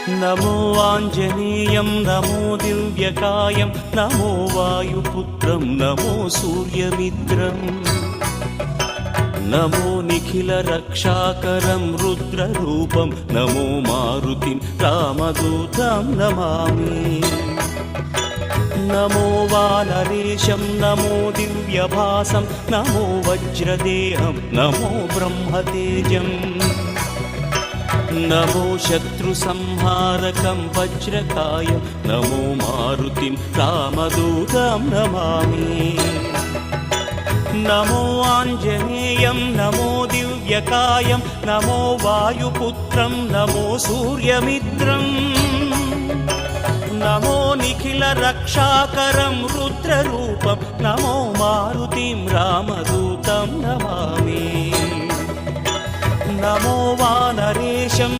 नमो आञ्जनेयं नमो दिव्यकायं नमो वायुपुत्रं नमो सूर्यमित्रम् नमो निखिलरक्षाकरं रुद्ररूपं नमो मारुतिं रामदूतं Namami नमो वानरेशं नमो दिव्यभासं नमो वज्रदेहं नमो ब्रह्मतेजम् नमो शत्रुसंहारकं वज्रकायं नमो मारुतिं रामदूतं Namami नमो आञ्जनेयं नमो दिव्यकायं नमो वायुपुत्रं नमो सूर्यमित्रम् नमो निखिलरक्षाकरं रुद्ररूपं नमो मारुतिं रामदूतं Namami नमो वानरेशं